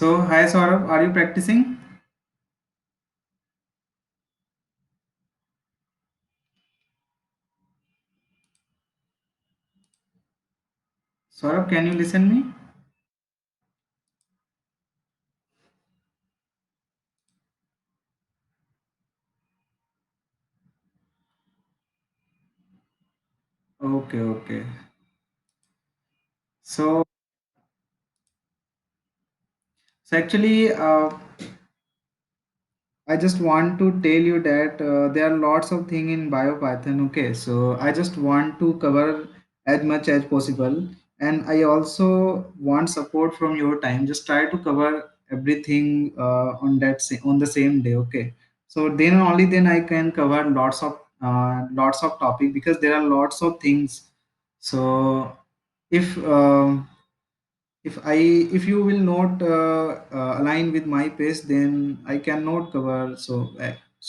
So, hi Saurabh, are you practicing? Saurabh, can you listen me? Okay, okay. So, so actually, I just want to tell you that there are lots of things in BioPython. Okay, so I just want to cover as much as possible, and I also want support from your time. Just try to cover everything on the same day. Okay, so then only then I can cover lots of topic because there are lots of things. So if if you will not align with my pace, then I cannot cover. So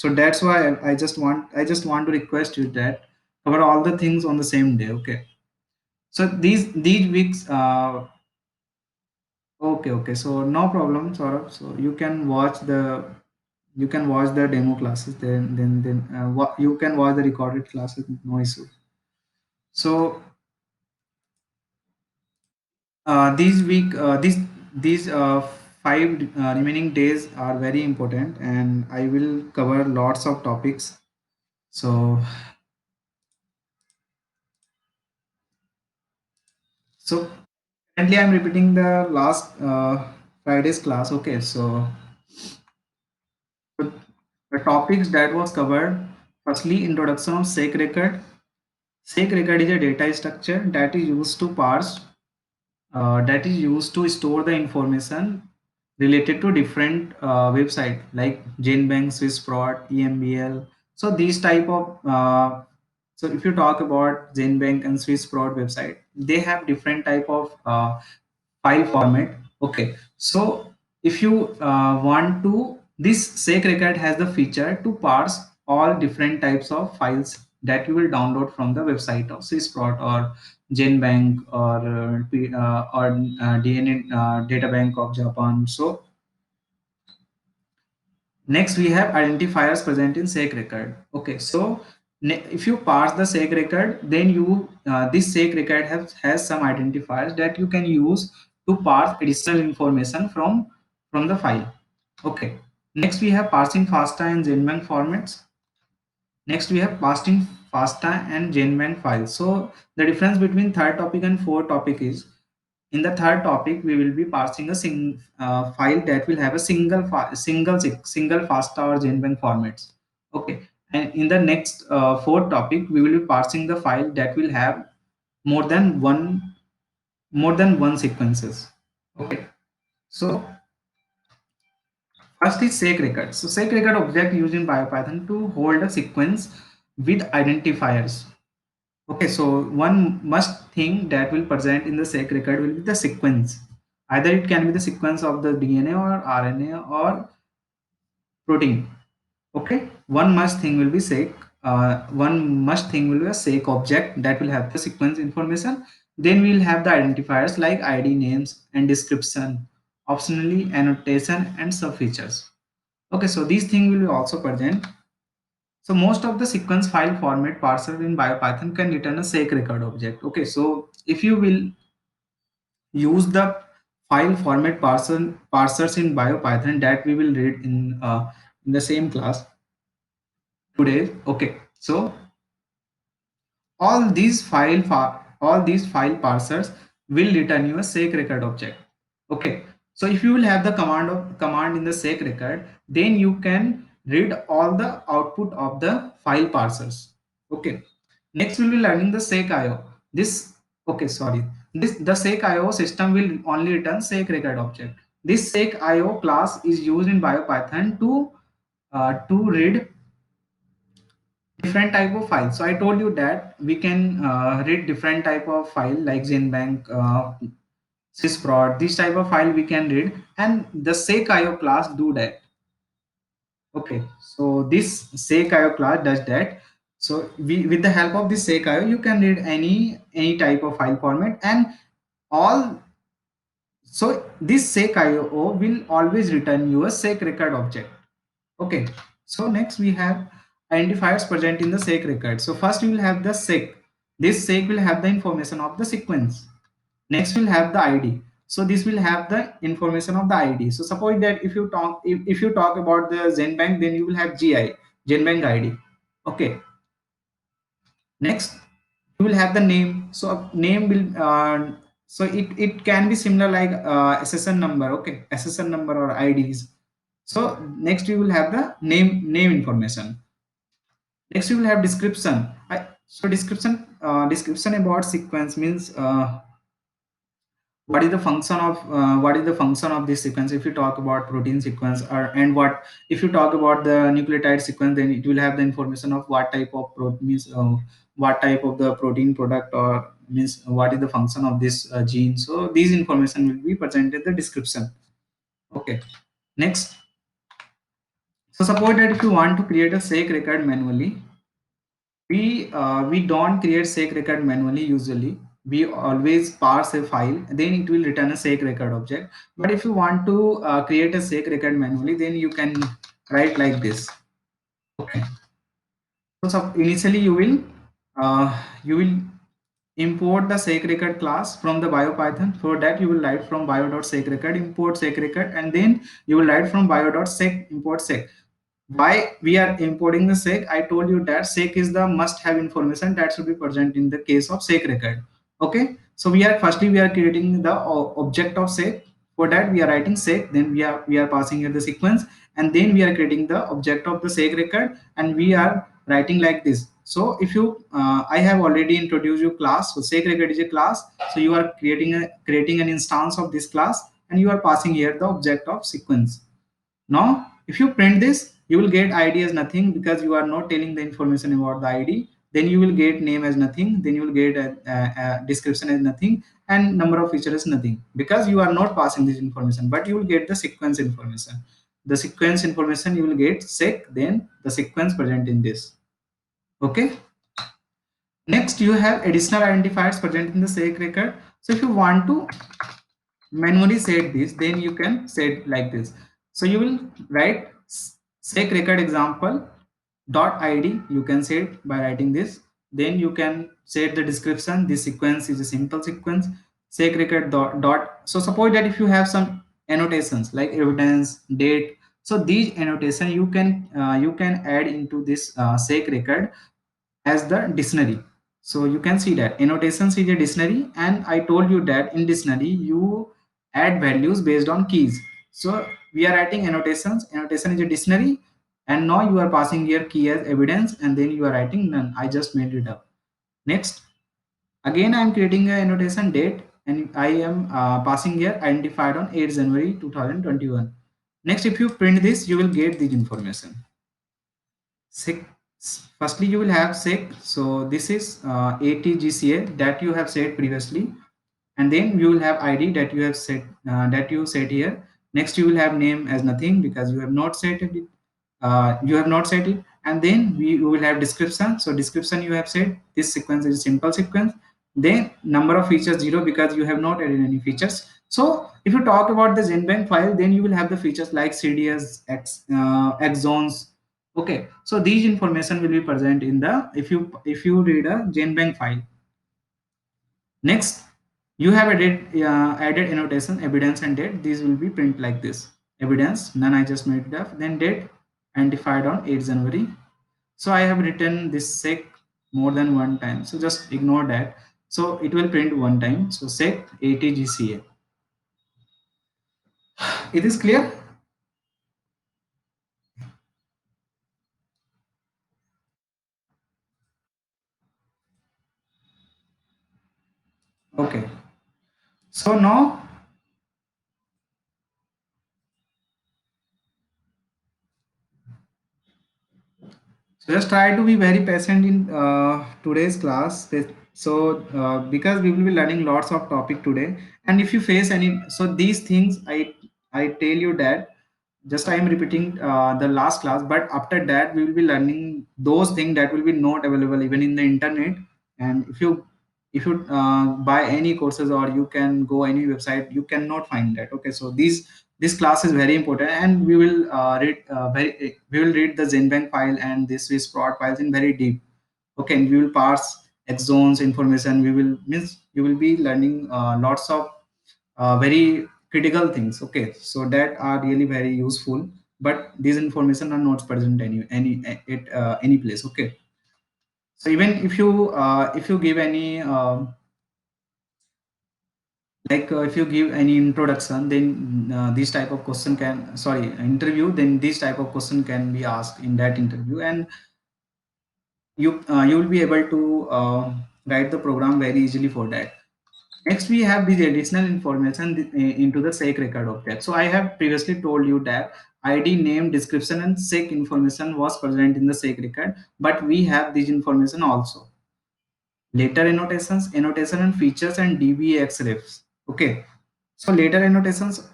that's why I just want to request you that cover all the things on the same day. Okay, so these weeks okay, okay, so no problem, Saurabh. So you can watch the demo classes, you can watch the recorded classes, no issue. So these 5 remaining days are very important, and I will cover lots of topics. So so currently I'm repeating the last Friday's class. Okay, so the topics that was covered: firstly, introduction of SEC record. SEC record is a data structure that is used to parse that is used to store the information related to different website like GenBank, Swissprot, EMBL. So these type of so if you talk about GenBank and Swissprot website, they have different type of file format. Okay, so if you want to, this SEC record has the feature to parse all different types of files that you will download from the website of Swissprot or GenBank or DNA Data Bank of Japan. So next we have identifiers present in SEC record. Okay, so if you parse the SEC record, then you this SEC record has some identifiers that you can use to parse additional information from the file. Okay. Next we have parsing FASTA and GenBank formats. Next we have parsing FASTA and GenBank files. So the difference between third topic and fourth topic is, in the third topic we will be parsing a file that will have a single FASTA or GenBank formats. Okay, and in the next fourth topic we will be parsing the file that will have more than one sequences. Okay, so first is SEC record. So SEC record object used in BioPython to hold a sequence with identifiers. Okay, so one must thing that will present in the SEC record will be the sequence. Either it can be the sequence of the DNA or RNA or protein. Okay, one must thing will be SEC. One must thing will be a SEC object that will have the sequence information. Then we will have the identifiers like ID, names, and description. Optionally, annotation and sub features. Okay, so these things will be also present. So most of the sequence file format parser in BioPython can return a SEC record object. Okay, so if you will use the file format parsers in BioPython that we will read in the same class today. Okay, so all these file parsers will return you a SEC record object. Okay, so if you will have the command in the SEC record, then you can read all the output of the file parsers. Okay, next we'll be learning the SEC-IO. This okay, sorry. This the SEC-IO system will only return SEC record object. This SEC-IO class is used in BioPython to read different type of files. So I told you that we can read different type of file like GenBank, Sysprot, this type of file we can read, and the SEC-IO class do that. Okay, so this SEC-IO class does that. So we, with the help of this SEC-IO, you can read any type of file format, and all So this sec.io will always return you a sec record object. Okay, so next we have identifiers present in the sec record. So first we will have the sec. This sec will have the information of the sequence. Next we'll have the id. So this will have the information of the id. So suppose that if you talk about the Zenbank, then you will have gi, Genbank id. Okay, next you will have the name. So name will so it can be similar like ssn number. Okay, ssn number or ids. So next you will have the name information. Next you will have description. So description about sequence means what is the function of this sequence. If you talk about protein sequence, or and what if you talk about the nucleotide sequence, then it will have the information of what type of protein means, what type of the protein product, or means what is the function of this gene. So these information will be presented in the description. Okay, next. So suppose that if you want to create a sec record manually, we don't create sec record manually. Usually we always parse a file, then it will return a sec record object. But if you want to create a sec record manually, then you can write like this. Okay, so initially you will import the sec record class from the biopython. For that you will write from bio.secrecord import sec record, and then you will write from bio.sec import sec. Why we are importing the sec? I told you that sec is the must have information that should be present in the case of sec record. Okay, so we are creating the object of sec. For that we are writing sec, then we are passing here the sequence, and then we are creating the object of the sec record, and we are writing like this. So if you I have already introduced you class. So sec record is a class, so you are creating an instance of this class, and you are passing here the object of sequence. Now, if you print this, you will get ID as nothing because you are not telling the information about the ID. Then you will get name as nothing. Then you will get a description as nothing, and number of features as nothing because you are not passing this information. But you will get the sequence information. The sequence information you will get sec, then the sequence present in this. Okay. Next, you have additional identifiers present in the sec record. So if you want to manually set this, then you can set like this. So you will write sec record example dot id. You can set by writing this. Then you can set the description. This sequence is a simple sequence. Sec record dot. So suppose that if you have some annotations like evidence, date, so these annotation you can add into this sec record as the dictionary. So you can see that annotations is a dictionary, and I told you that in dictionary you add values based on keys. So we are writing annotations. Annotation is a dictionary, and now you are passing here key as evidence, and then you are writing none. I just made it up. Next, again I am creating a annotation date, and I am passing here identified on 8 January 2021. Next, if you print this, you will get this information. Sec, firstly you will have sec. So this is atgca that you have set previously, and then you will have id that you have set that you set here. Next you will have name as nothing because you have not set it. And then you will have description. So description you have said this sequence is a simple sequence. Then number of features 0 because you have not added any features. So if you talk about the Genbank file, then you will have the features like cds, exons. Okay, so these information will be present in the if you read a Genbank file. Next, you have added annotation evidence and date. These will be print like this. Evidence none, I just made it up. Then date identified on 8 January. So I have written this sec more than one time, so just ignore that. So it will print one time. So sec atgca. It is clear. Okay, so now so just try to be very patient in today's class. So because we will be learning lots of topic today, and if you face any, so these things I tell you that just I am repeating the last class, but after that we will be learning those things that will be not available even in the internet. And if you if you buy any courses or you can go any website, you cannot find that. Okay, so this class is very important, and we will we will read the Zenbank file and this Swiss prod files in very deep. Okay, and we will parse exons information. We will means you will be learning lots of very critical things. Okay, so that are really very useful, but these information are not present any at any place. Okay, so even if you give any if you give any introduction, then this type of question can, sorry, interview, then this type of question can be asked in that interview, and you will be able to write the program very easily for that. Next, we have the additional information into the SEC record object. So I have previously told you that ID, name, description, and SEC information was present in the SEC record, but we have this information also. Later annotations, annotation and features, and DBX refs. Okay. So later annotations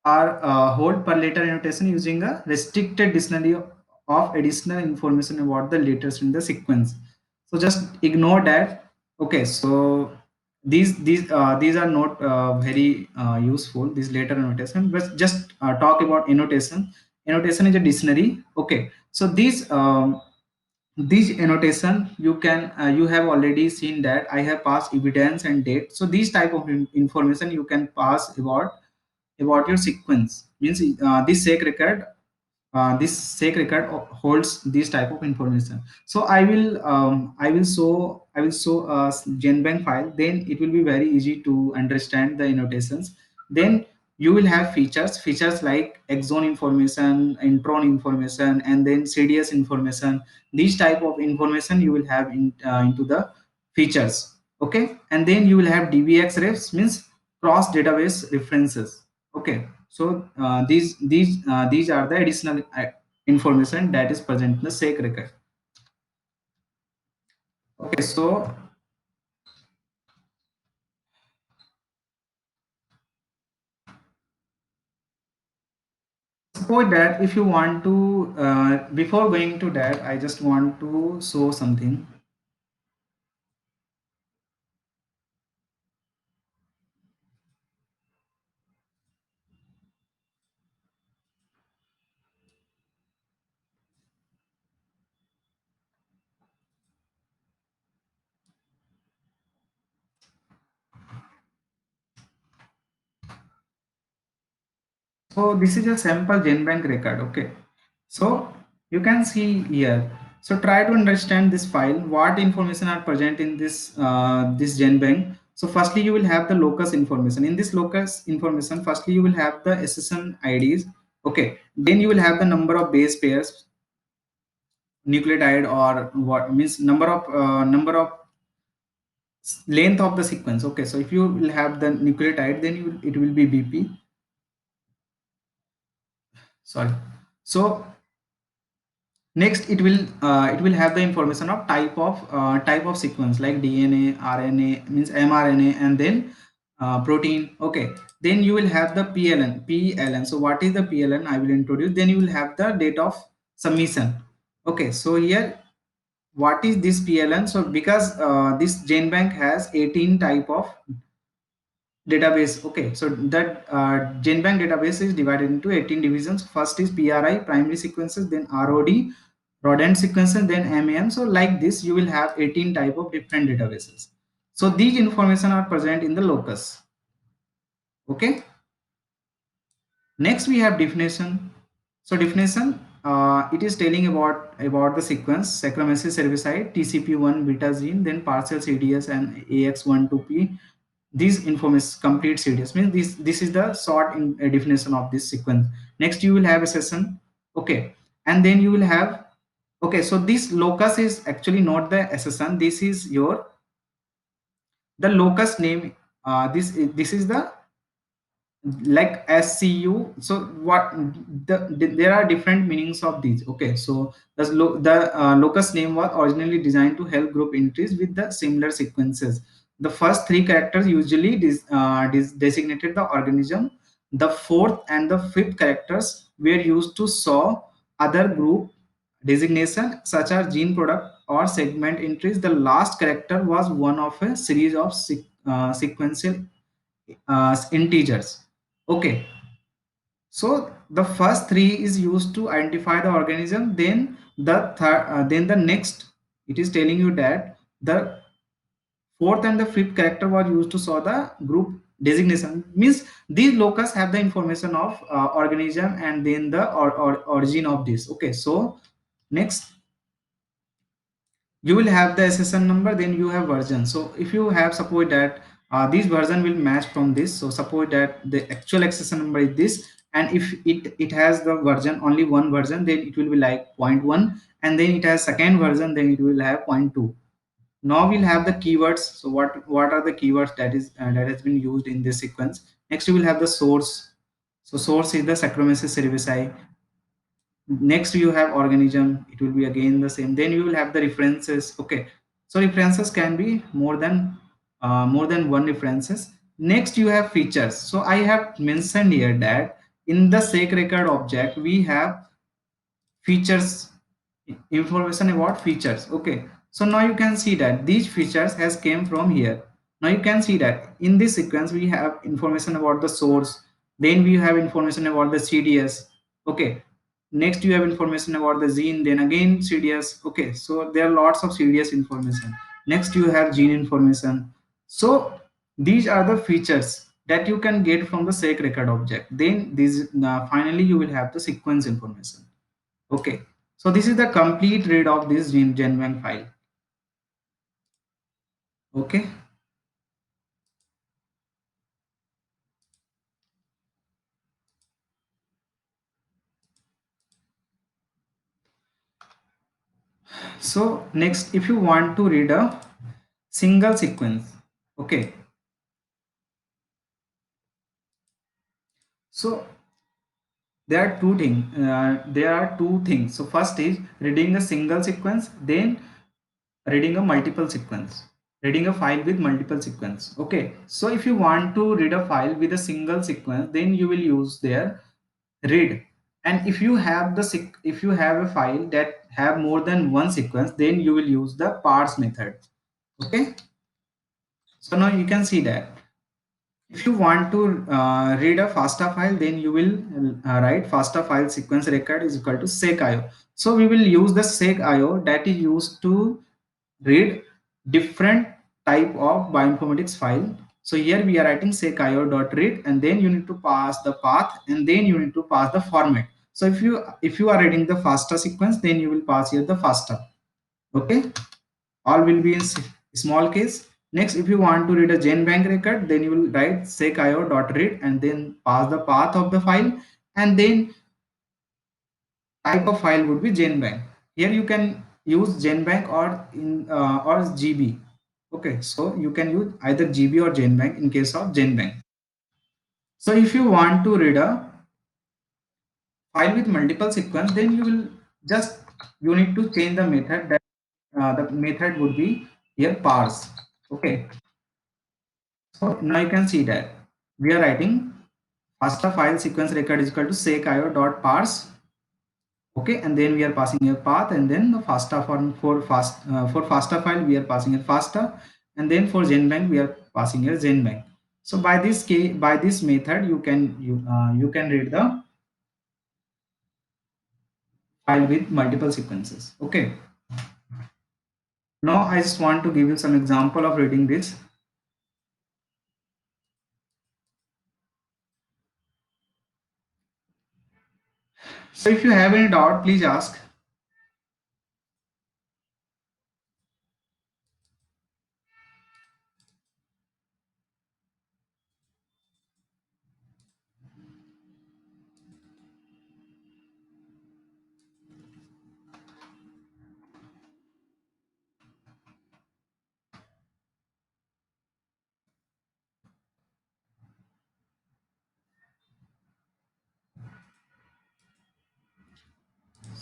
are hold per later annotation using a restricted dictionary of additional information about the letters in the sequence. So just ignore that. Okay, so these are not very useful, these later annotation, but just talk about annotation. Annotation is a dictionary. Okay, so these annotation you can you have already seen that I have passed evidence and date. So these type of information you can pass about your sequence, means this sec record holds this type of information. So I will show a genbank file, then it will be very easy to understand the annotations. Then you will have features like exon information, intron information, and then cds information. These type of information you will have into the features. Okay, and then you will have dbx refs, means cross database references. Okay, so these are the additional information that is present in the SEC record. Okay, so suppose that if you want to before going to that, I just want to show something. So this is a sample GenBank record. Okay, so you can see here. So try to understand this file. What information are present in this GenBank? So firstly, you will have the locus information. In this locus information, firstly you will have the SSN IDs. Okay, then you will have the number of base pairs, nucleotide, or what means number of length of the sequence. Okay, so if you will have the nucleotide, then it will be BP. Sorry. So next, it will have the information of type of sequence like DNA, RNA, means mRNA, and then protein. Okay, then you will have the PLN. So what is the PLN? I will introduce. Then you will have the date of submission. Okay, so here what is this PLN? So because this GenBank has 18 type of database. Okay, so that GenBank database is divided into 18 divisions. First is PRI, primary sequences, then ROD, rodent sequences, then MAM. So like this, you will have 18 type of different databases. So these information are present in the locus. Okay. Next, we have definition. So definition, it is telling about the sequence: Saccharomyces cerevisiae, TCP1 beta gene, then partial CDS and AX12P. These information complete CDS, means this is the short definition of this sequence. Next, you will have a session. Okay, and then you will have, okay, so this locus is actually not the SSN. This is your the locus name. This is the like SCU. So what there are different meanings of these. Okay, so the locus name was originally designed to help group entries with the similar sequences. The first three characters usually designated the organism. The fourth and the fifth characters were used to show other group designation such as gene product or segment entries, the last character was one of a series of sequential integers. Okay, so the first three is used to identify the organism. Then then the next, it is telling you that the fourth and the fifth character was used to show the group designation. Means these locus have the information of organism and then the origin of this. Okay, so next you will have the SSN number, then you have version. So if you have, suppose that this version will match from this, so suppose that the actual SSN number is this, and if it has the version, only one version, then it will be like zero point 0.1, and then it has second version, then it will have zero point 0.2. Now we'll have the keywords. So what are the keywords that is that has been used in this sequence? Next you will have the source. So source is the Saccharomyces cerevisiae. Next you have organism, it will be again the same. Then you will have the references. Okay, so references can be more than one references. Next you have features. So I have mentioned here that in the sec record object we have features, information about features. Okay, so now you can see that these features has came from here. Now you can see that in this sequence we have information about the source, then we have information about the CDS. Okay, next you have information about the gene, then again CDS. Okay, so there are lots of CDS information. Next you have gene information. So these are the features that you can get from the sec record object. Then these finally you will have the sequence information. Okay, so this is the complete read of this GenBank file. Okay, so next, if you want to read a single sequence, okay, so there are two things. There are two things. So first is reading a single sequence, then reading a multiple sequence, reading a file with multiple sequence. Okay, so if you want to read a file with a single sequence, then you will use their read. And if you have if you have a file that have more than one sequence, then you will use the parse method. Okay, so now you can see that if you want to read a FASTA file, then you will write FASTA file sequence record is equal to sec.io. So we will use the sec.io that is used to read different type of bioinformatics file. So here we are writing sec.io.read, and then you need to pass the path, and then you need to pass the format. So if you are reading the FASTA sequence, then you will pass here the FASTA. Okay, all will be in small case. Next, if you want to read a GenBank record, then you will write sec.io.read and then pass the path of the file, and then type of file would be GenBank. Here you can use GenBank or GB. Okay, so you can use either GB or GenBank in case of GenBank. So if you want to read a file with multiple sequence, then you need to change the method. That the method would be here parse. Okay, so now you can see that we are writing FASTA file sequence record is equal to sec.io.parse. Okay, and then we are passing a path, and then the FASTA for FASTA file we are passing a FASTA, and then for GenBank we are passing a GenBank. So by this method you can read the file with multiple sequences. Okay. Now I just want to give you some example of reading this. So if you have any doubt, please ask.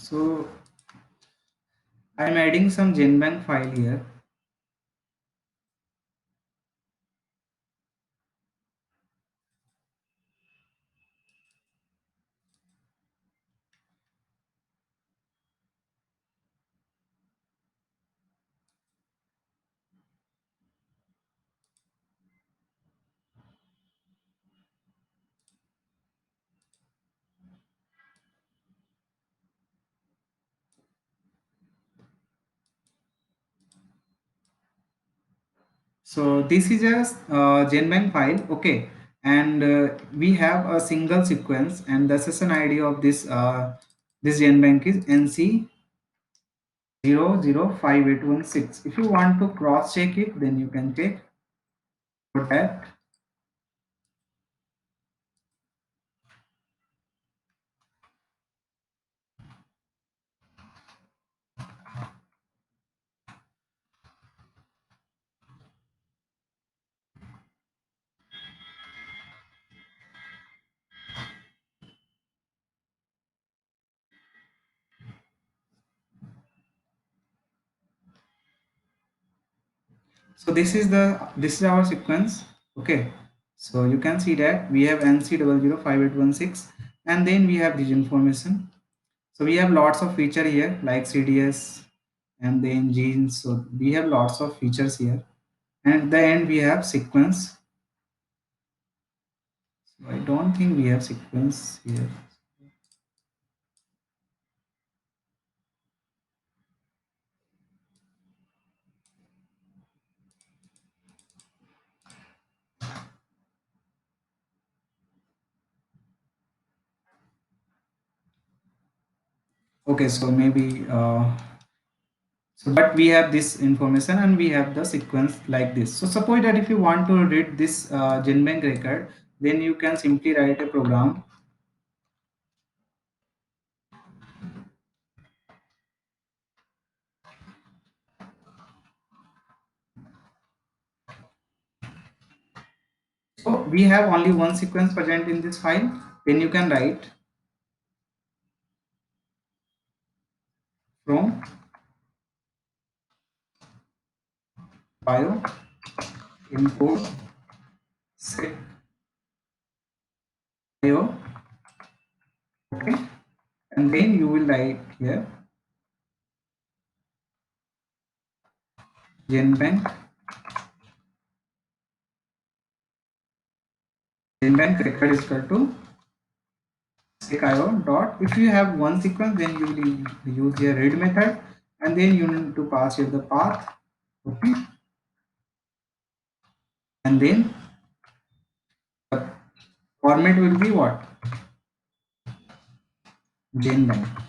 So I'm adding some GenBank file here. So this is a GenBank file, okay, and we have a single sequence, and the session ID of this GenBank is NC005816. If you want to cross check it, then you can check for that. So this is our sequence, okay. So you can see that we have NC005816, and then we have this information. So we have lots of feature here like CDS and then genes. So we have lots of features here, and at the end we have sequence. So I don't think we have sequence here. Okay, so maybe so but we have this information and we have the sequence like this. So suppose that if you want to read this GenBank record, then you can simply write a program. So we have only one sequence present in this file. Then you can write from bio import set bio, okay, and then you will write here GenBank record is equal to seq.io dot. If you have one sequence, then you will use your read method, and then you need to pass here the path, okay, and then the format will be what? GenBank.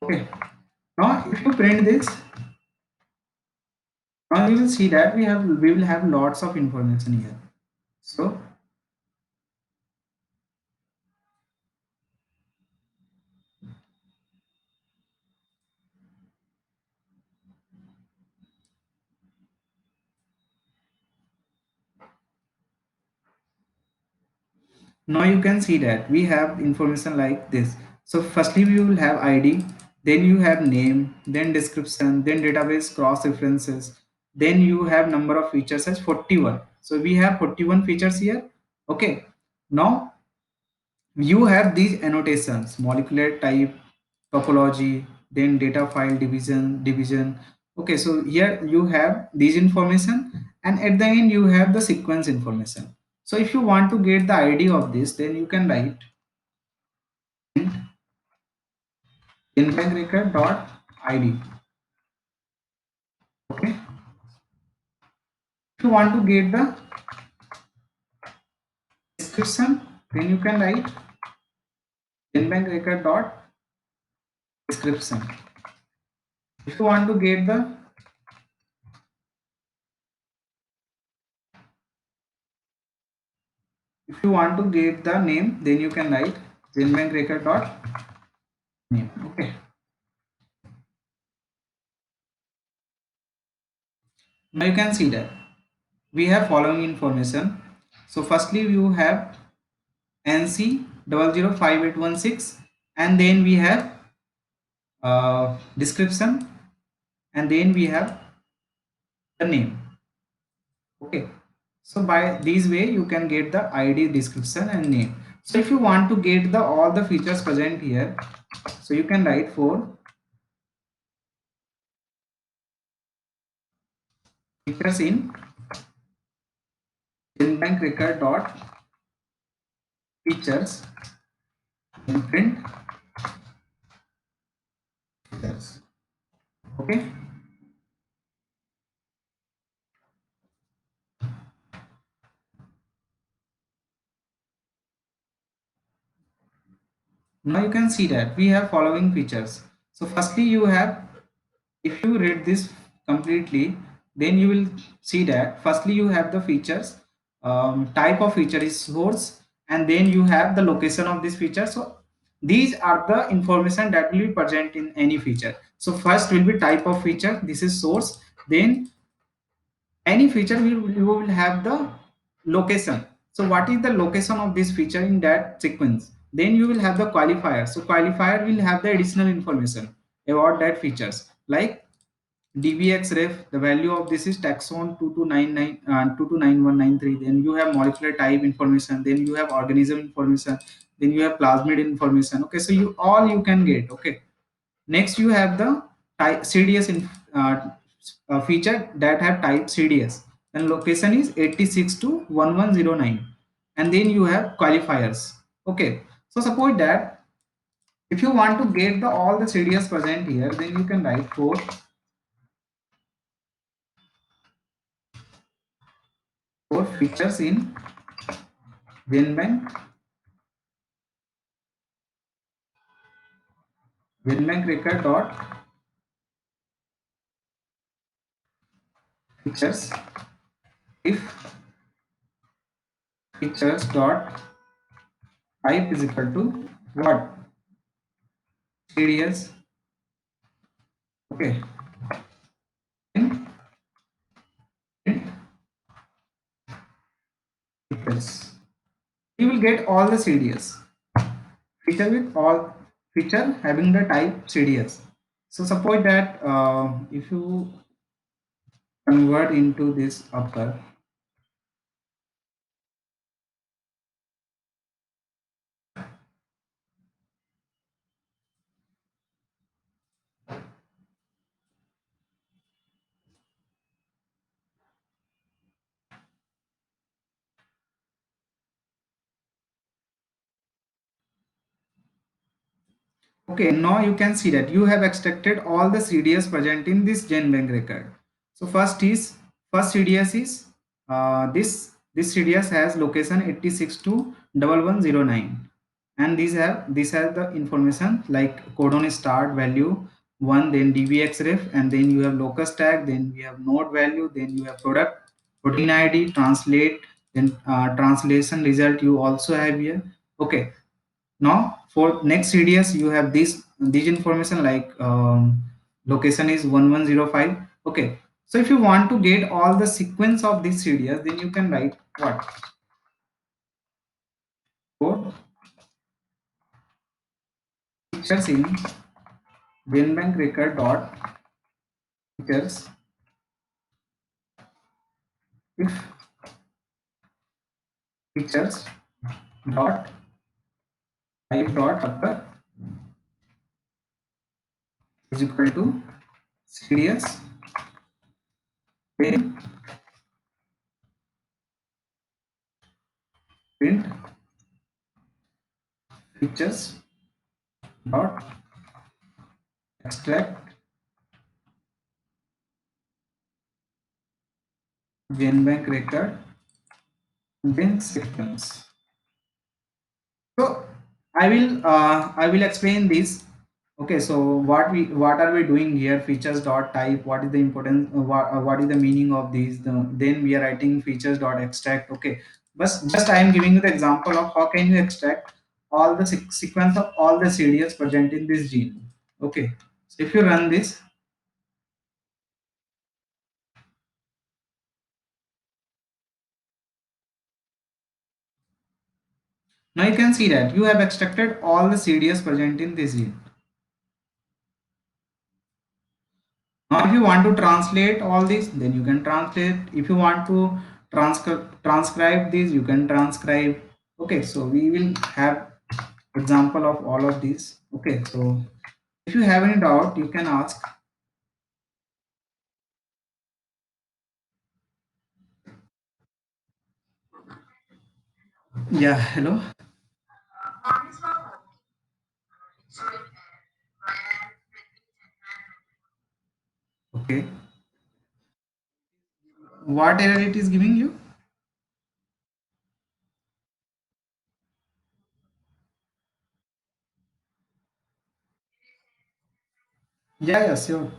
Okay. Now, if you print this, now you will see that we will have lots of information here. So now you can see that we have information like this. So firstly we will have ID, then you have name, then description, then database cross references, then you have number of features as 41. So we have 41 features here, okay. Now you have these annotations: molecular type, topology, then data file division, okay. So here you have these information, and at the end you have the sequence information. So if you want to get the ID of this, then you can write GenBank record dot ID, okay. If you want to get the description, then you can write GenBank record dot description. If you want to get the name, then you can write GenBank record dot name, okay. Now you can see that we have following information. So firstly you have NC 005816, and then we have description, and then we have the name, okay. So by this way you can get the ID, description and name. So if you want to get the all the features present here, so you can write for features in GenBank record dot features and print features. Okay. Now you can see that we have following features. So firstly you have, if you read this completely, then you will see that firstly you have the features, type of feature is source, and then you have the location of this feature. So these are the information that will be present in any feature. So first will be type of feature, this is source. Then any feature you will have the location. So what is the location of this feature in that sequence? Then you will have the qualifier. So qualifier will have the additional information about that features, like DBXref, the value of this is taxon 2299 229193. Then you have molecular type information, then you have organism information, then you have plasmid information. Okay, so you all you can get. Okay, next you have the type CDS feature that have type CDS, and location is 86 to 1109, and then you have qualifiers. Okay, so suppose that if you want to get the all the CDS present here, then you can write for features in GenBank record dot features if features dot type is equal to what, CDS. Okay, in features you will get all the CDS feature with all feature having the type CDS. So suppose that if you convert into this upper, okay, now you can see that you have extracted all the CDS present in this GenBank record. So first CDS is this CDS has location 86 to 1109, and these have the information like codon start value 1, then DBXref, and then you have locus tag, then we have node value, then you have product protein ID, translate, then translation result you also have here. Okay, now for next CDS you have these information like location is 1105. Okay, so if you want to get all the sequence of this CDS, then you can write what, for features in GenBank record dot features if features dot type dot upper is equal to CDS, then print features dot extract GenBank record, then sequence. So I will explain this. Okay, so what are we doing here? Features dot type. What is the importance? What is the meaning of these? Then we are writing features dot extract. Okay, but just I am giving you the example of how can you extract all the sequence of all the CDS present in this gene. Okay, so if you run this, now you can see that you have extracted all the CDS present in this gene. Now, if you want to translate all this, then you can translate. If you want to transcribe this, you can transcribe. Okay, so we will have example of all of these. Okay, so if you have any doubt, you can ask. Yeah, hello. Okay. What error it is giving you? Yeah, yeah, sure.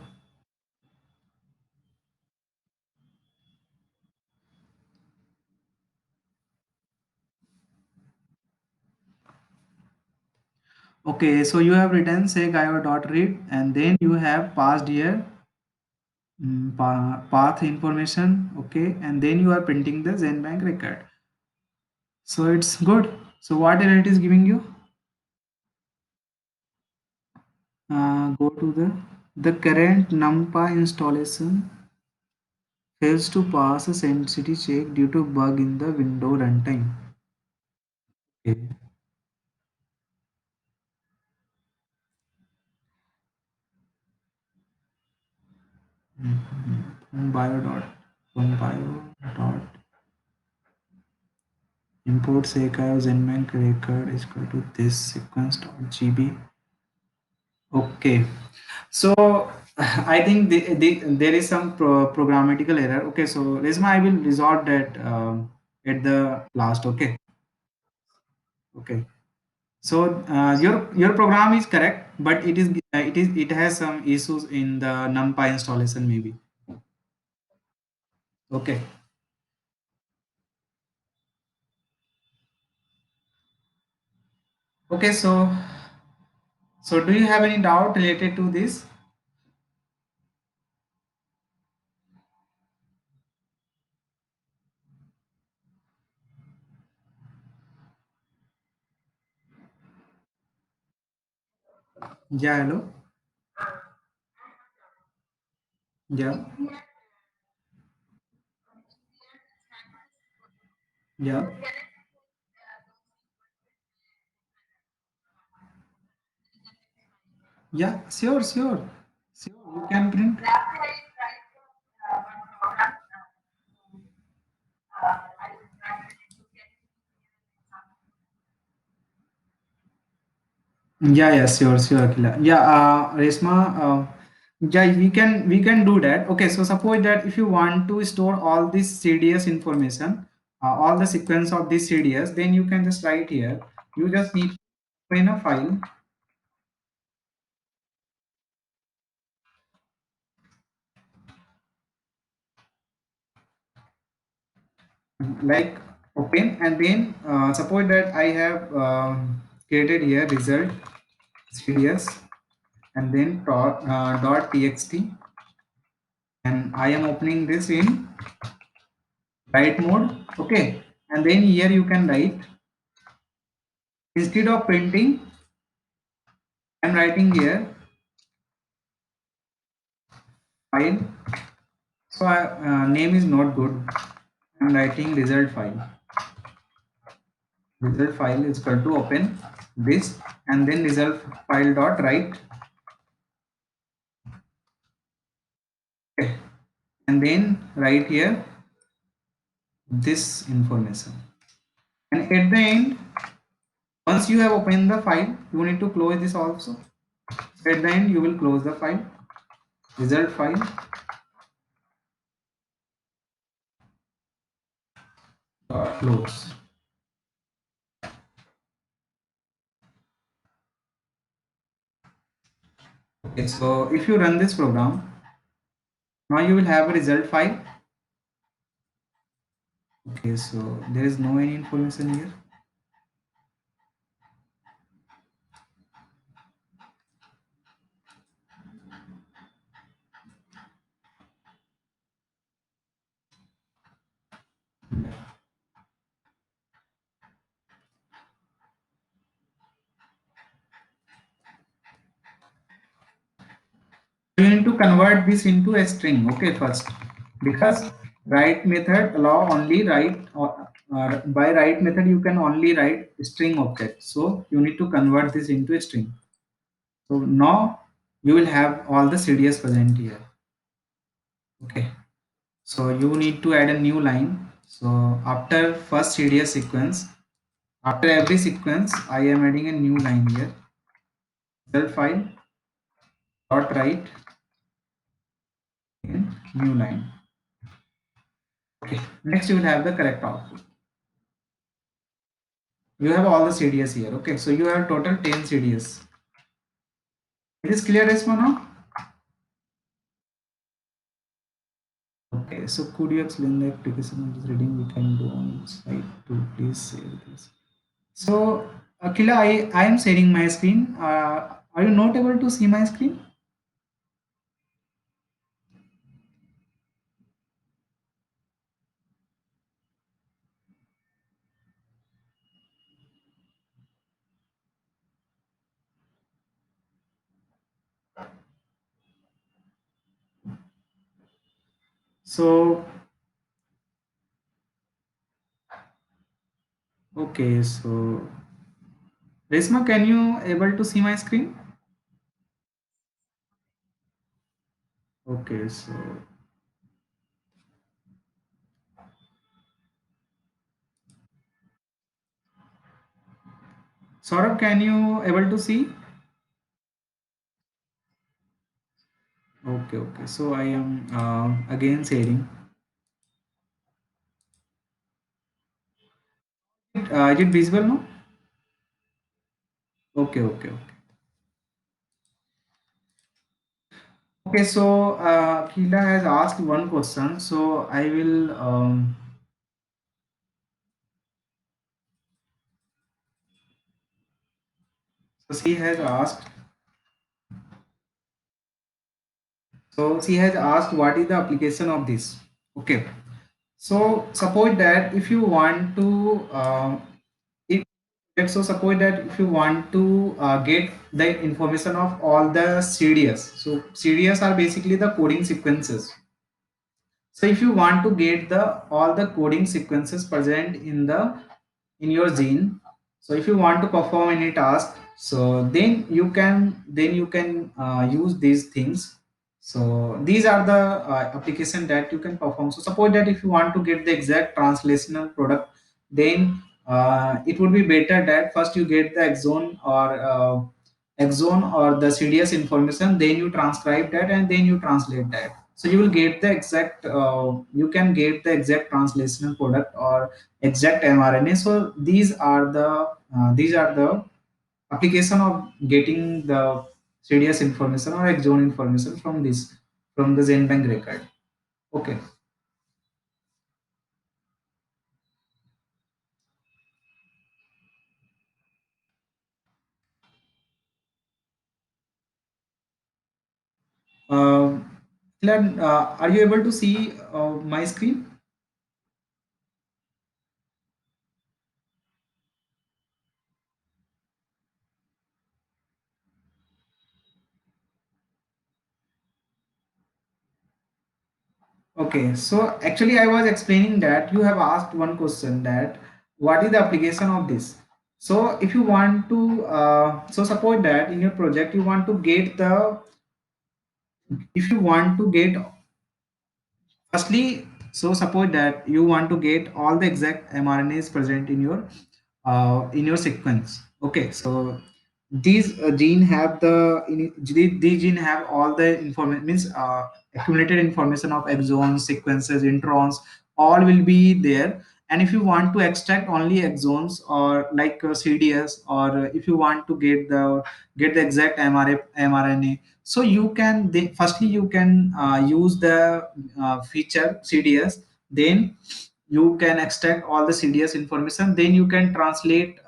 Okay, so you have written say guy dot read and then you have passed here path information. Okay, and then you are printing the Zenbank record. So it's good. So what error it is giving you? Go to the current NumPy installation fails to pass a sensitivity check due to bug in the window runtime. Okay. Bio dot from bio dot import Sekai Zenbank record is equal to this sequence dot GB. Okay, so I think there is some programmatical error. Okay, so Resma, I will resolve that at the last. Okay, okay. So your program is correct, but it has some issues in the NumPy installation maybe. Okay, okay. So do you have any doubt related to this? Yeah, hello. Yeah, yeah, yeah. Sure, sure, sure. You can print. Yeah, yeah, sure, sure, Akila. Yeah, Resma, yeah, we can do that. Okay, so suppose that if you want to store all this CDS information, all the sequence of this CDS, then you can just write here. You just need to open a file like open, and then suppose that I have created here result CDS and then dot txt, and I am opening this in write mode. Okay, and then here you can write instead of printing I'm writing here file. So name is not good. I'm writing result file. Result file is equal to open this, and then result file dot write. Okay. And then write here this information. And at the end, once you have opened the file, you need to close this also. So at the end, you will close the file. Result file dot close. Okay. So if you run this program, now you will have a result file. Okay. So there is no any information here. You need to convert this into a string. Okay, first, because write method allow only write, or by write method you can only write string object, so you need to convert this into a string. So now you will have all the CDS present here. Okay, so you need to add a new line. So after first CDS sequence, After every sequence, I am adding a new line here. Self file dot write in new line. Okay. Next, you will have the correct output. You have all the CDS here. Okay. So you have total 10 CDS. It is clear, Resma now? Okay. So could you explain the application of this reading we can do on site to please save this? So Akila, I am sharing my screen. Are you not able to see my screen? So okay. So Resma, can you able to see my screen? Okay. So Saurabh, can you able to see? Okay. Okay. So I am again sharing. Is it visible now? Okay. Okay. Okay. Okay. So Akila has asked one question. So I will. So she has asked. So she has asked what is the application of this. Okay. So suppose that if you want to, if so suppose that if you want to get the information of all the CDS. So CDS are basically the coding sequences. So if you want to get the all the coding sequences present in your gene, so if you want to perform any task, so then you can use these things. So these are the application that you can perform. So suppose that if you want to get the exact translational product, then it would be better that first you get the exon or the CDS information, then you transcribe that and then you translate that. So you will get the exact you can get the exact translational product or exact mRNA. So these are the application of getting the CDS information or exon information from the GenBank record. Okay. Um, Kiran, are you able to see my screen? Okay, so actually I was explaining that you have asked one question that what is the application of this. So if you want to, so suppose that in your project you want to get the, if you want to get, firstly, so suppose that you want to get all the exact mRNAs present in your sequence. Okay, so these gene have these gene have all the information, means accumulated information of exons, sequences, introns, all will be there. And if you want to extract only exons or like CDS, or if you want to get the exact mRNA, so you can firstly you can use the feature CDS, then you can extract all the CDS information, then you can translate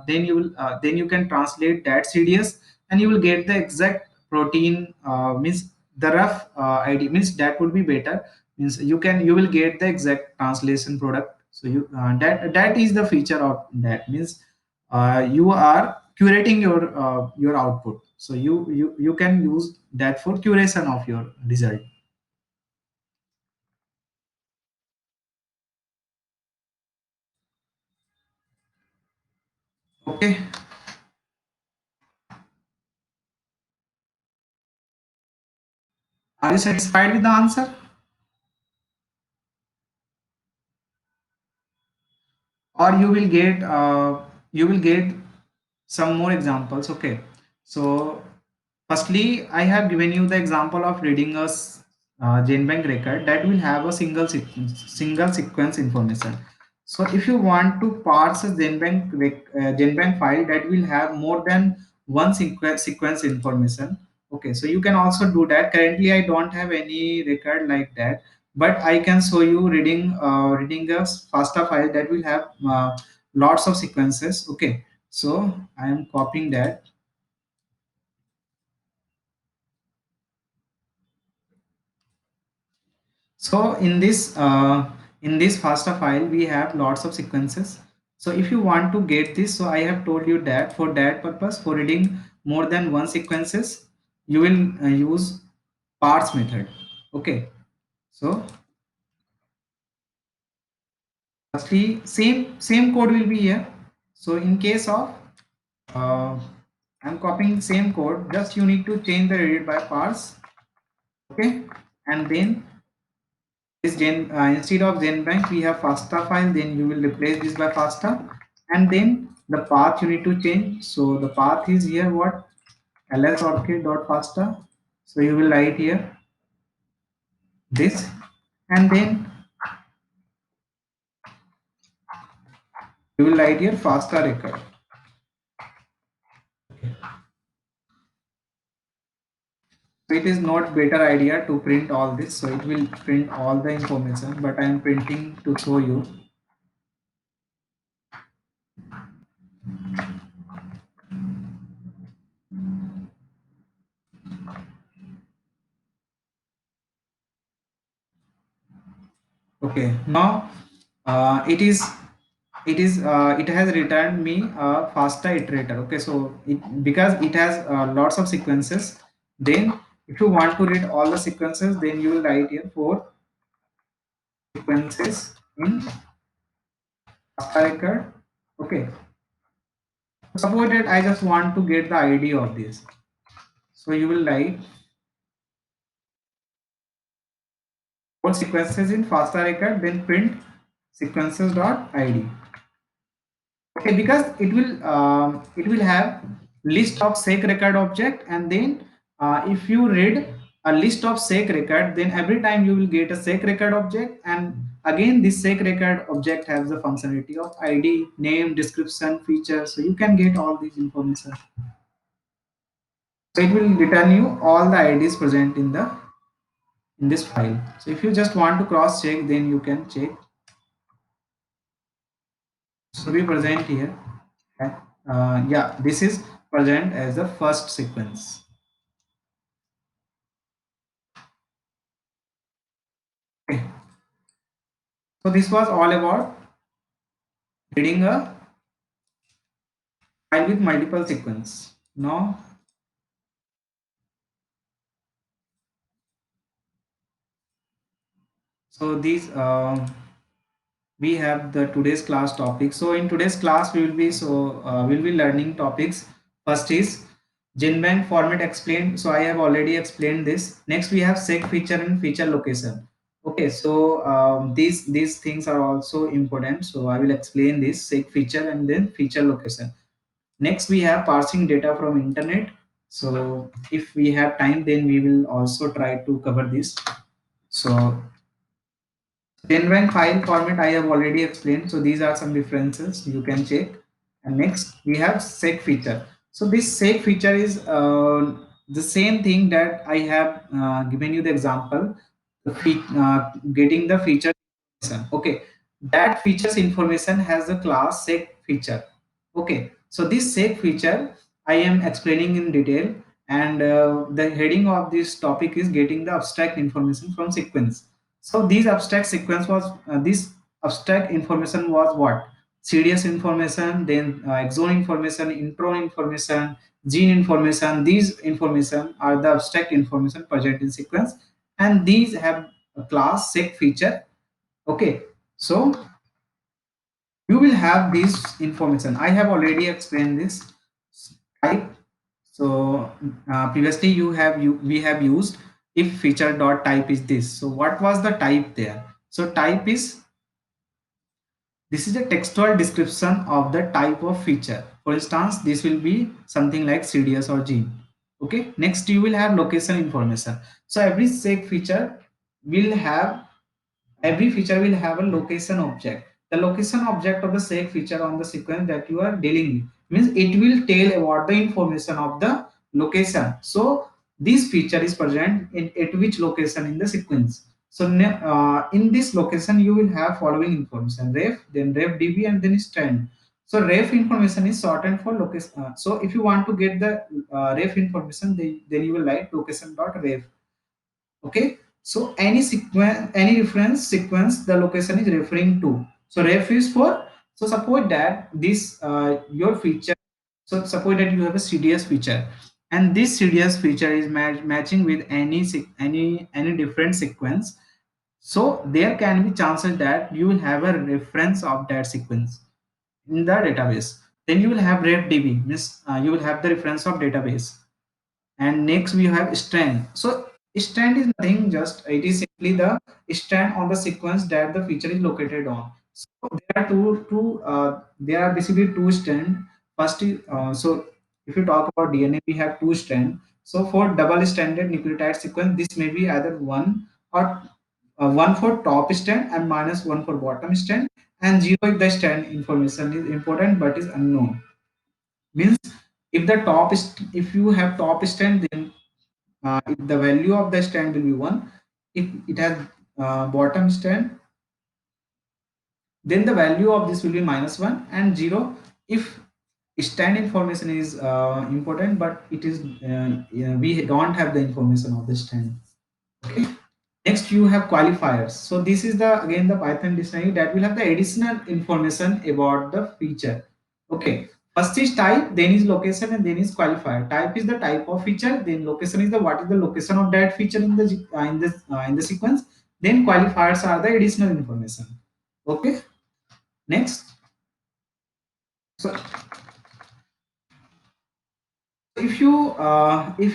then you can translate that CDS and you will get the exact protein, means the rough ID, means that would be better, means you will get the exact translation product. So that is the feature of that, means you are curating your output, so you can use that for curation of your result. Okay. Are you satisfied with the answer, or you will get you will get some more examples. Okay, so firstly, I have given you the example of reading a GenBank record that will have a single sequence information. So if you want to parse a GenBank file that will have more than one sequence information, okay, so you can also do that. Currently, I don't have any record like that, but I can show you reading a FASTA file that will have lots of sequences. Okay, so I am copying that. So in this FASTA file, we have lots of sequences. So if you want to get this, so I have told you that for that purpose, for reading more than one sequences, you will use parse method. Okay. So firstly, same code will be here. So in case of uh, I'm copying same code, just you need to change the read by parse. Okay, and then this instead of GenBank we have FASTA file, then you will replace this by FASTA, and then the path you need to change. So the path is here what lsorchid.fasta. So you will write here this, and then you will write here FASTA record. So it is not better idea to print all this. So it will print all the information, but I am printing to show you. Okay, now it has returned me a FASTA iterator. Okay, so because it has lots of sequences, then if you want to read all the sequences, then you will write here for sequences in FASTA record. Okay, suppose that I just want to get the ID of this, so you will write all sequences in FASTA record, then print sequences dot ID. Okay, because it will have list of sec record object, and then if you read a list of sec record, then every time you will get a sec record object, and again this sec record object has the functionality of ID, name, description, feature, so you can get all these information. So it will return you all the IDs present in this file. So if you just want to cross check, then you can check. So we present here. Yeah, this is present as the first sequence. Okay. So this was all about reading a file with multiple sequence. Now, so these we have the today's class topic. So in today's class we will be we'll be learning topics. First is GenBank format explained. So I have already explained this. Next we have seg feature and feature location. Okay, so these things are also important. So I will explain this seg feature and then feature location. Next we have parsing data from internet. So if we have time, then we will also try to cover this. So GenBank file format I have already explained. So these are some differences you can check. And next we have seg feature. So this seg feature is the same thing that I have given you the example. Getting the feature information. Okay, that features information has the class seg feature. Okay, so this seg feature I am explaining in detail, and the heading of this topic is getting the abstract information from sequence. So these abstract sequence was this abstract information was what? CDS information, then exon information, intron information, gene information. These information are the abstract information present in sequence, and these have a class seg feature. Okay, so you will have this information. I have already explained this type. So previously we have used if feature dot type is this. So what was the type there? So type is This is a textual description of the type of feature. For instance, this will be something like CDS or gene. Okay, next you will have location information. So every feature will have a location object. The location object of the seg feature on the sequence that you are dealing with means it will tell about the information of the location. So this feature is present in at which location in the sequence. So in this location you will have following information: ref, then ref db, and then strand. So ref information is shortened for location. So if you want to get the ref information, then you will write location dot ref. Okay, so any sequence, any reference sequence the location is referring to. So ref is for, so suppose that this your feature, so suppose that you have a CDS feature, and this CDS feature is matching with any different sequence. So there can be chances that you will have a reference of that sequence in the database. Then you will have refdb, means you will have the reference of database. And next we have strand. So strand is nothing, just it is simply the strand on the sequence that the feature is located on. So there are there are basically two strand. First is so if you talk about DNA, we have two strand. So for double stranded nucleotide sequence, this may be either one or one for top strand and minus one for bottom strand, and zero if the strand information is important but is unknown. Means if the if you have top strand, then if the value of the stand will be 1. If it has bottom stand, then the value of this will be -1 and 0 if stand information is important but it is we don't have the information of the stand. Okay, next you have qualifiers. So this is the again the Python dictionary that will have the additional information about the feature. Okay, first is type, then is location, and then is qualifier. Type is the type of feature, then location is the what is the location of that feature in the in the sequence, then qualifiers are the additional information. Okay, next. So if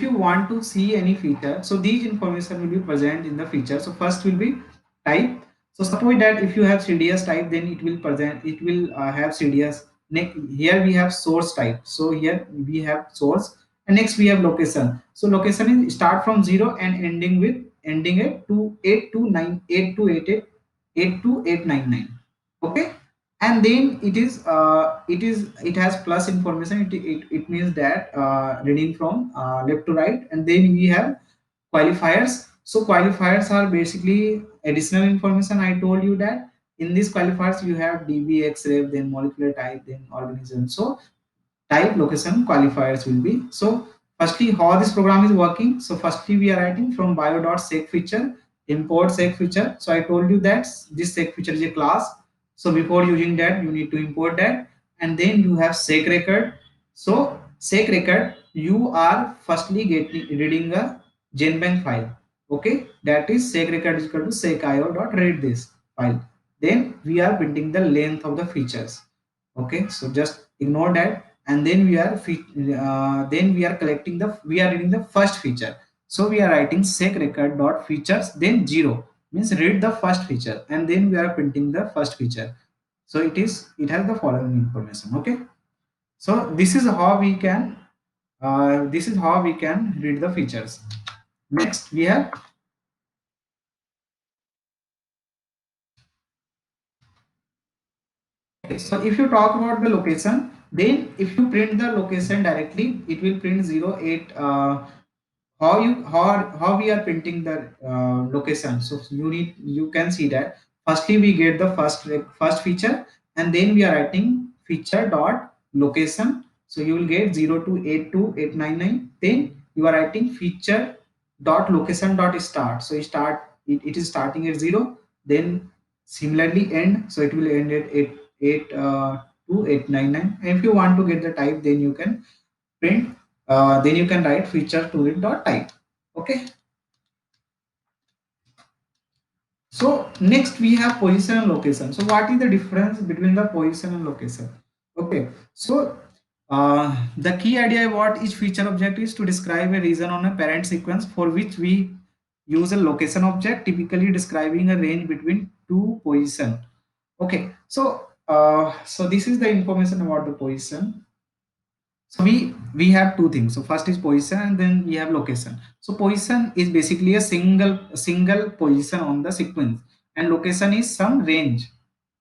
you want to see any feature, so these information will be present in the feature. So first will be type. So suppose that if you have CDS type, then it will have CDS. Next, here we have source type. So here we have source, and next we have location. So location is start from 0 and ending at 2829 82899. Okay, and then it has plus information. It means that reading from left to right, and then we have qualifiers. So qualifiers are basically additional information. I told you that in these qualifiers you have db, xref, then molecular type, then organism. So type, location, qualifiers will be. So firstly, how this program is working. So firstly, we are writing from bio.seg feature, import seg feature. So I told you that this seg feature is a class. So before using that, you need to import that. And then you have seg record. So seg record, you are firstly reading a genbank file. Okay, that is seg record is equal to seg.io.read this file. Then we are printing the length of the features. Okay, so just ignore that, and then we are collecting the we are reading the first feature. So we are writing sec record dot features, then 0 means read the first feature, and then we are printing the first feature. So it has the following information. Okay, so this is how we can read the features. Next we have, so if you talk about the location, then if you print the location directly, it will print 08. How we are printing the location. So you can see that firstly we get the first feature, and then we are writing feature dot location. So you will get 0 to 82899. Then you are writing feature dot location dot start. So it is starting at 0, then similarly end, so it will end at 8 to 899. And if you want to get the type, then you can print, then you can write feature to it dot type. Okay, so next we have position and location. So what is the difference between the position and location? Okay, so the key idea about each feature object is to describe a region on a parent sequence, for which we use a location object, typically describing a range between two position. Okay, so So this is the information about the position. So we have two things. So first is position and then we have location. So position is basically a single position on the sequence, and location is some range.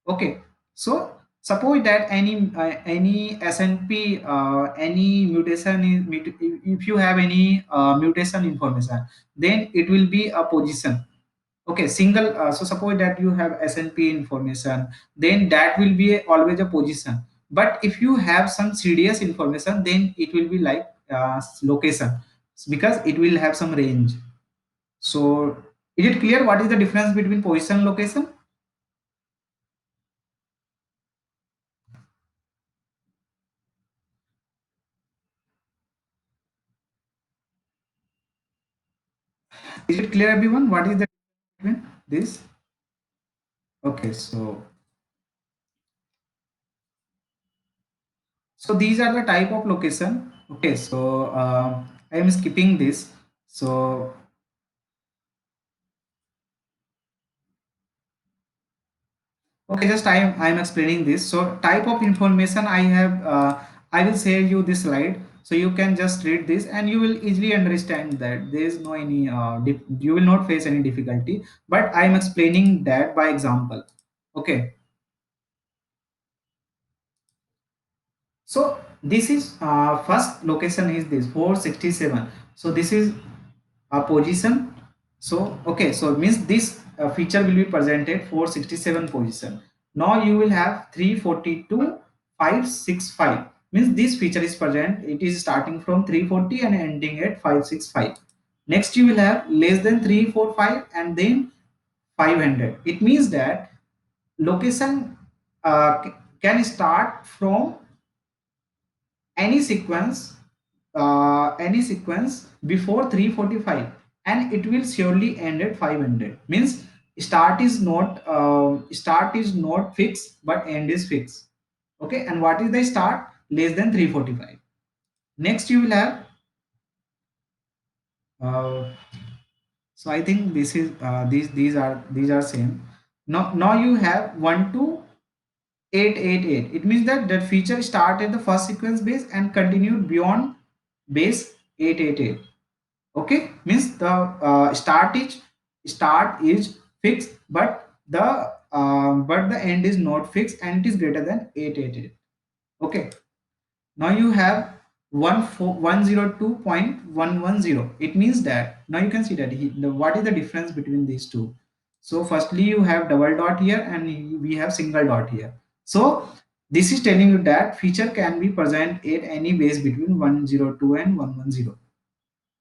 Okay. So suppose that any SNP any mutation is if you have any mutation information, then it will be a position. Okay, single. So suppose that you have SNP information, then that will be always a position. But if you have some CDS information, then it will be like location, because it will have some range. So is it clear what is the difference between position and location? Is it clear, everyone? What is the difference between this? Okay, so these are the type of location. Okay, so I am skipping this. So okay, just I am explaining this. So type of information I have, I will share you this slide, so you can just read this and you will easily understand that there is no any you will not face any difficulty. But I am explaining that by example. Okay, so this is first location is this 467. So this is a position. So okay, so means this feature will be presented 467 position. Now you will have 342 565, means this feature is present, it is starting from 340 and ending at 565. Next you will have less than 345 and then 500. It means that location can start from any sequence before 345, and it will surely end at 500. Means start is not fixed, but end is fixed. Okay, and what is the start? Less than 345. Next you will have uh, so I think this is these are same. Now you have 12888. It means that that feature start at the first sequence base and continued beyond base 888. Okay, means the start is fixed, but the end is not fixed and it is greater than 888. Okay, now you have 102.110. It means that now you can see that what is the difference between these two. So firstly you have double dot here and we have single dot here. So this is telling you that feature can be present at any base between 102 and 110.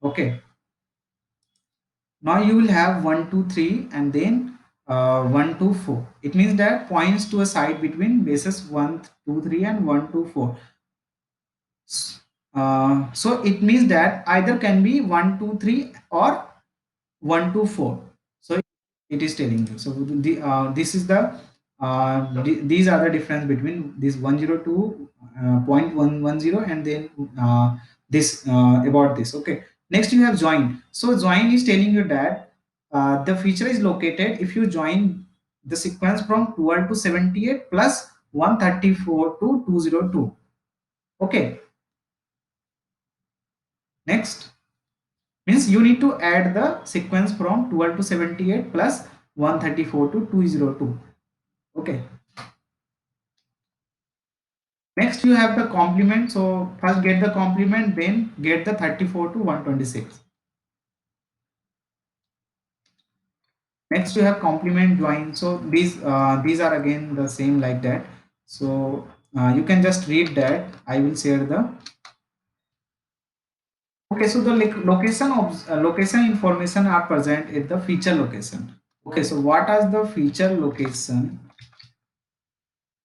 Okay, now you will have 1 2 3 and then 1 2 4. It means that points to a side between bases 1 2 3 and 1 2 4. So it means that either can be 1 2 3 or 1 2 4. So it is telling you. So this is these are the difference between this 102 point 110 and then this about this. Okay, next you have join. So join is telling you that the feature is located if you join the sequence from 12 to 78 plus 134 to 202. Okay, next means you need to add the sequence from 12 to 78 plus 134 to 202. Okay, next you have the complement. So first get the complement, then get the 34 to 126. Next you have complement join. So these are again the same like that. So you can just read that. I will share the. Okay, so the location of location information are present at the feature location. Okay, so what are the feature location?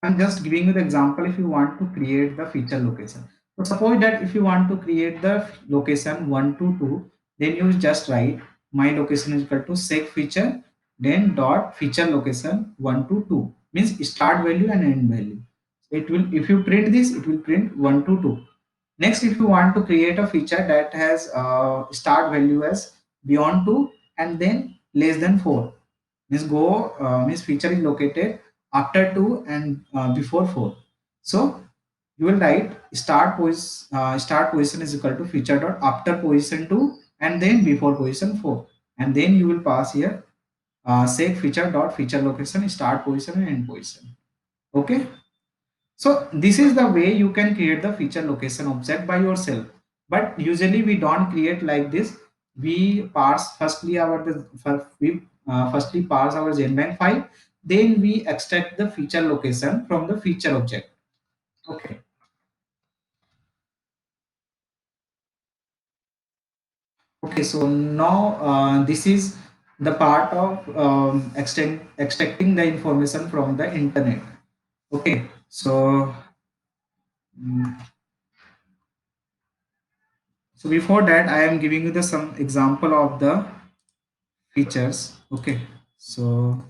I'm just giving you the example if you want to create the feature location. So suppose that if you want to create the location 122, then you just write my location is equal to sec feature, then dot feature location 122, means start value and end value. So it will, if you print this, it will print 122. Next, if you want to create a feature that has start value as beyond 2 and then less than 4, means feature is located after 2 and before 4. So you will write start position is equal to feature dot after position 2 and then before position 4, and then you will pass here sec feature dot feature location start position and end position. Okay, so this is the way you can create the feature location object by yourself. But usually we don't create like this. We parse firstly firstly parse our GenBank file, then we extract the feature location from the feature object. Okay. Okay, so now this is the part of extracting the information from the internet. Okay, so so before that, I am giving you the some example of the features. Okay, so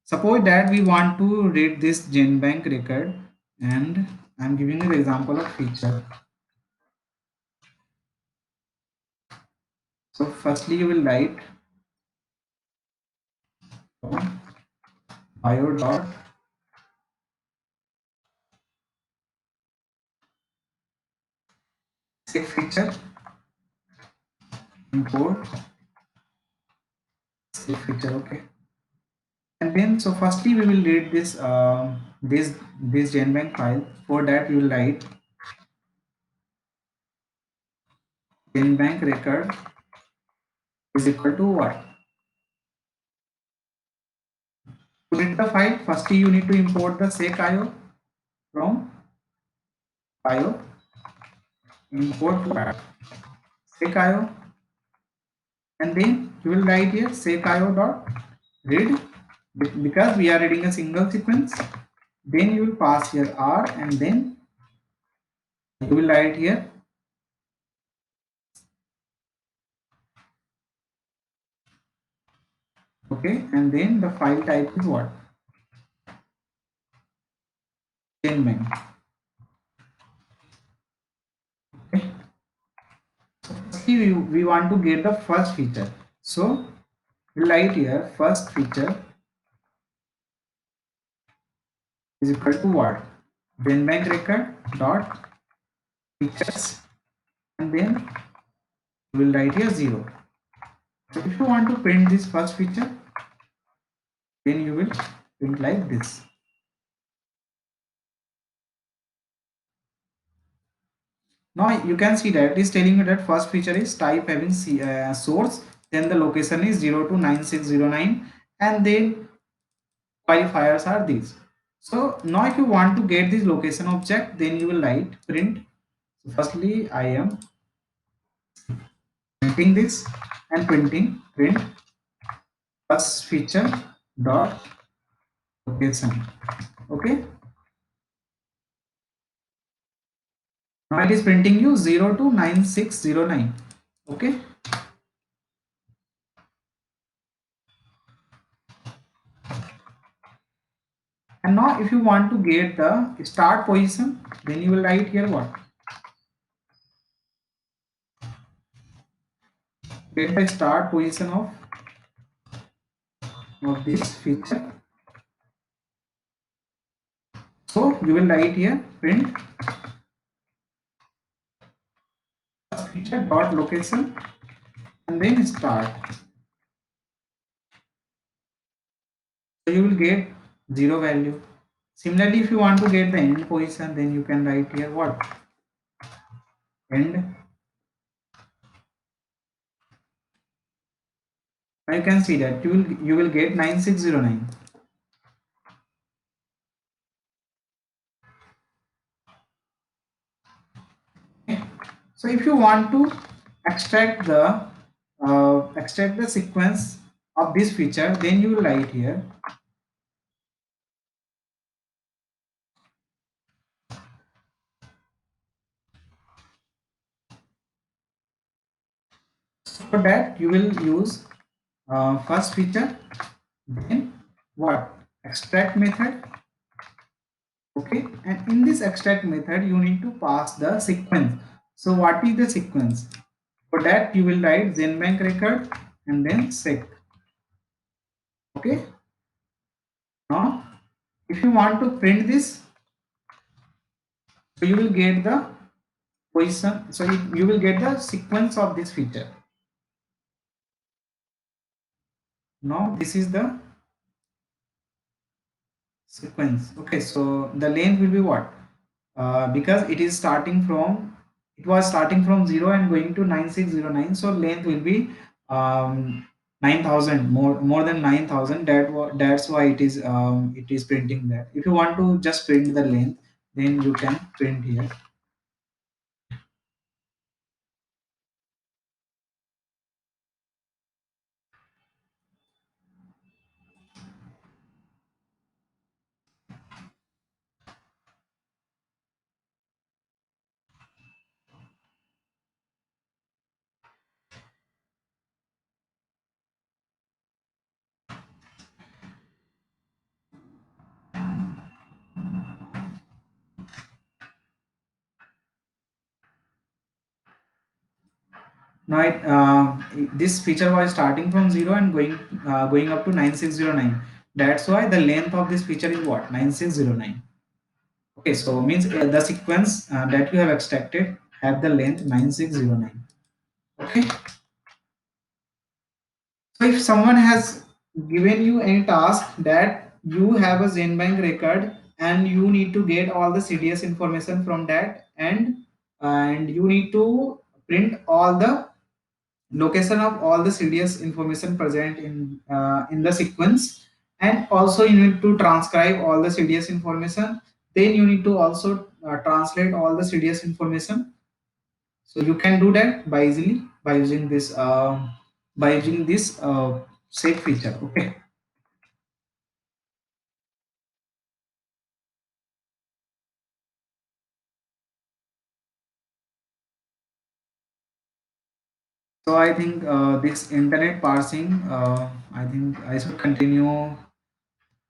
suppose that we want to read this GenBank record, and I'm giving you the example of feature. So firstly, you will write bio dot save feature import save feature. Okay, and then so firstly we will read this this GenBank file. For that, we will write GenBank record is equal to what? To read the file, firstly you need to import the sec.io from io import what? Sec.io, and then you will write here sec.io dot read because we are reading a single sequence. Then you will pass here r, and then you will write here okay, and then the file type is what? GenBank. Okay. Firstly, we want to get the first feature. So we write here first feature is equal to what? GenBank record dot features, and then we will write here 0. So if you want to print this first feature, then you will print like this. Now you can see that it is telling you that first feature is type having source, then the location is 0 to 9609, and then qualifiers are these. So now if you want to get this location object, then you will write print. So firstly I am printing this and printing print first feature dot location. Okay, now it is printing you 0 to 9609. Okay, and now if you want to get the start position, then you will write here what? Get the start position of this feature. So you will write here print feature dot location and then start. So you will get 0 value. Similarly, if you want to get the end position, then you can write here what? End. Now you can see that you will get 9609. Okay. So if you want to extract the sequence of this feature, then you will write here for that you will use first feature, then what? Extract method. Okay, and in this extract method you need to pass the sequence. So what is the sequence? For that you will write GenBank record and then sec. Okay, now If you want to print this, so you will get the position, so you will get the sequence of this feature. Now this is the sequence. Okay, so the length will be what? Because it is starting from, it was starting from 0 and going to 9609, so length will be 9000, more than 9000. That's why it is printing that. If you want to just print the length, then you can print here. Now this feature was starting from 0 and going up to 9609. That's why the length of this feature is what? 9609. Okay, so means the sequence that you have extracted have the length 9609. Okay, so if someone has given you any task that you have a Zenbank record and you need to get all the CDS information from that, and you need to print all the location of all the CDS information present in the sequence, and also you need to transcribe all the CDS information. Then you need to also translate all the CDS information. So you can do that by easily by using this save feature. Okay. So I think this internet parsing, I think I should continue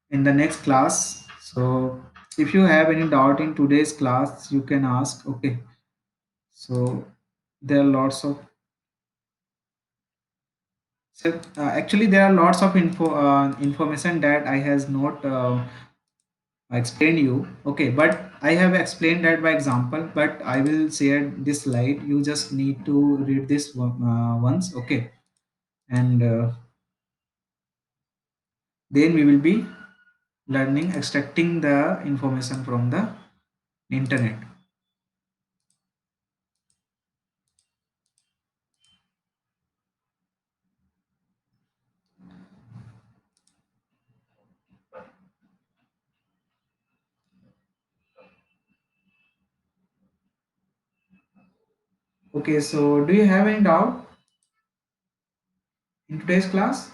in the next class. So if you have any doubt in today's class, you can ask. Okay. So there are lots of, so actually there are lots of information that I has not explained you. Okay, but I have explained that by example, but I will share this slide. You just need to read this once. Okay, and then we will be learning extracting the information from the internet. Okay, so do you have any doubt in today's class?